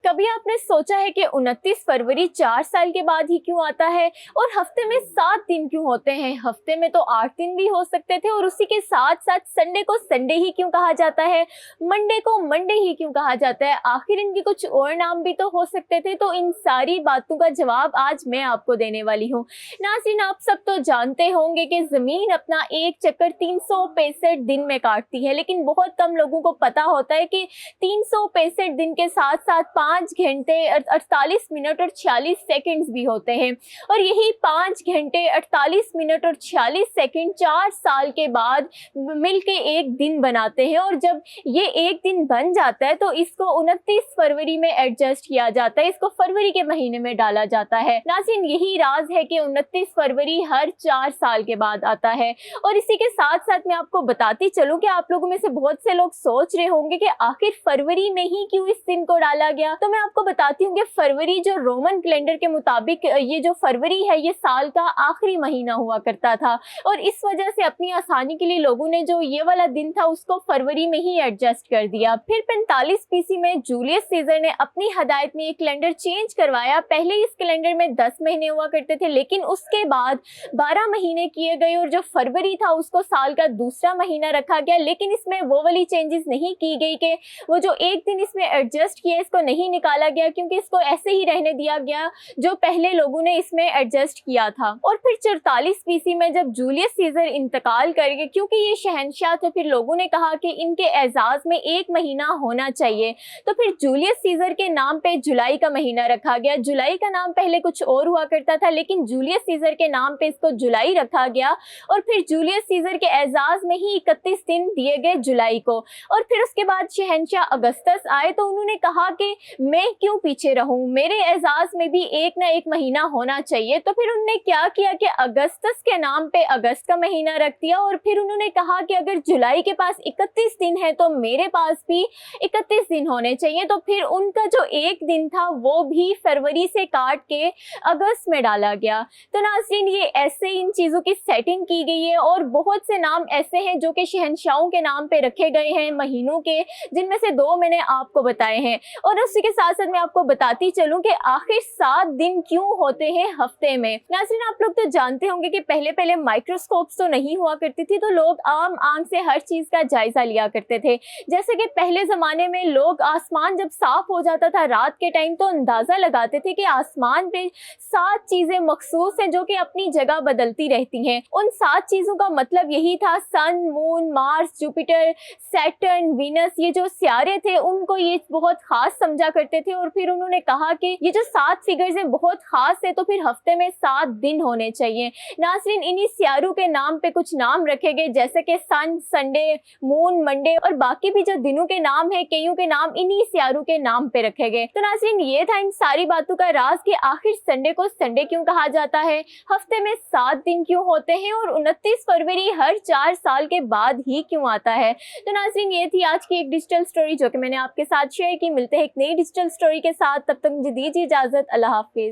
कभी आपने सोचा है कि 29 फरवरी 4 साल के बाद ही क्यों आता है और हफ्ते में 7 दिन क्यों होते हैं? हफ्ते में तो 8 दिन भी हो सकते थे और उसी के साथ साथ संडे को संडे ही क्यों कहा जाता है, मंडे को मंडे ही क्यों कहा जाता है? आखिर इनके कुछ और नाम भी तो हो सकते थे। तो इन सारी बातों का जवाब आज मैं आपको देने वाली हूँ। नाज़रीन, आप सब तो जानते होंगे कि ज़मीन अपना एक चक्कर 365 दिन में काटती है, लेकिन बहुत कम लोगों को पता होता है कि 365 दिन के साथ साथ 5 घंटे 48 मिनट और 46 सेकंड्स भी होते हैं। और यही 5 घंटे 48 मिनट और 46 सेकंड 4 साल के बाद मिलके एक दिन बनाते हैं। और जब ये एक दिन बन जाता है तो इसको 29 फरवरी में एडजस्ट किया जाता है, इसको फरवरी के महीने में डाला जाता है। नाज़रीन, यही राज है कि 29 फरवरी हर 4 साल के बाद आता है। और इसी के साथ साथ मैं आपको बताती चलूं कि आप लोगों में से बहुत से लोग सोच रहे होंगे कि आखिर फरवरी में ही क्यों इस दिन को डाला गया। तो मैं आपको बताती हूँ कि फरवरी जो रोमन कैलेंडर के मुताबिक ये जो फरवरी है ये साल का आखिरी महीना हुआ करता था, और इस वजह से अपनी आसानी के लिए लोगों ने जो ये वाला दिन था उसको फरवरी में ही एडजस्ट कर दिया। फिर 45 BC में जूलियस सीजर ने अपनी हदायत में ये कैलेंडर चेंज करवाया। पहले इस कैलेंडर में 10 महीने हुआ करते थे, लेकिन उसके बाद 12 महीने किए गए और जो फरवरी था उसको साल का दूसरा महीना रखा गया। लेकिन इसमें वो वाली चेंजेस नहीं की गई कि वो जो एक दिन इसमें एडजस्ट किया इसको नहीं निकाला गया, क्योंकि इसको ऐसे ही रहने दिया गया जो पहले लोगों ने इसमें एडजस्ट किया था। और फिर 44 BC में जब जूलियस सीजर इंतकाल कर गए, क्योंकि ये शहंशाह थे, फिर लोगों ने कहा कि इनके एजाज में एक महीना होना चाहिए। तो फिर जूलियस सीजर के नाम पे जुलाई का महीना रखा गया। जुलाई का नाम पहले कुछ और हुआ करता था, लेकिन जूलियस सीजर के नाम पे इसको जुलाई रखा गया। और फिर जूलियस सीजर के एजाज में ही 31 दिन दिए गए जुलाई को। और फिर उसके बाद शहंशाह अगस्तस आए तो उन्होंने कहा कि मैं क्यों पीछे रहूं, मेरे एजाज में भी एक ना एक महीना होना चाहिए। तो फिर उन्होंने क्या किया कि अगस्तस के नाम पे अगस्त का महीना रख दिया। और फिर उन्होंने कहा कि अगर जुलाई के पास 31 दिन है तो मेरे पास भी 31 दिन होने चाहिए। तो फिर उनका जो एक दिन था वो भी फरवरी से काट के अगस्त में डाला गया। तो नाज़रीन, ये ऐसे इन चीज़ों की सेटिंग की गई है। और बहुत से नाम ऐसे हैं जो कि शहंशाहों के नाम पे रखे गए हैं महीनों के, जिनमें से 2 मैंने आपको बताए हैं। और उसी के साथ साथ मैं आपको बताती चलूं कि आखिर 7 दिन क्यों होते हैं हफ्ते में। नाज़रीन, आप लोग तो जानते होंगे कि पहले पहले माइक्रोस्कोप्स तो नहीं हुआ करती थी, तो लोग आम आंख से हर चीज़ का जायजा लिया करते थे। जैसे कि पहले ज़माने में लोग आसमान जब साफ हो जाता था रात के टाइम तो अंदाज़ा लगाते थे कि आसमान पे 7 चीज़ें मखसूस हैं जो कि अपनी जगह बदलती रहती हैं। उन 7 चीज़ों का मतलब यही था, sun, moon, Mars, Jupiter, Saturn, Venus, ये जो सियारे थे उनको ये बहुत खास समझा करते थे। और फिर उन्होंने कहा कि ये जो 7 फिगर्स हैं बहुत खास है, तो फिर हफ्ते में 7 दिन होने चाहिए। नाज़रीन, इन्हीं सियारों के नाम पे कुछ नाम रखे गए, जैसे कि सन, संडे, मून, मंडे, और बाकी भी जो दिनों के नाम है, कईयों के नाम इन्हीं सियारों के नाम पे रखे गए। तो नाज़रीन, ये था इन सारी बातों का राज कि आखिर संडे को संडे क्यों कहा जाता है, हफ्ते में 7 दिन क्यों होते हैं, और 29 फरवरी हर 4 साल के बाद ही क्यों आता है। तो नाज़रीन, ये थी आज की एक डिजिटल स्टोरी जो कि मैंने आपके साथ शेयर की। मिलते हैं एक नई डिजिटल स्टोरी के साथ, तब तक मुझे दीजिए इजाज़त। अल्लाह हाफिज़।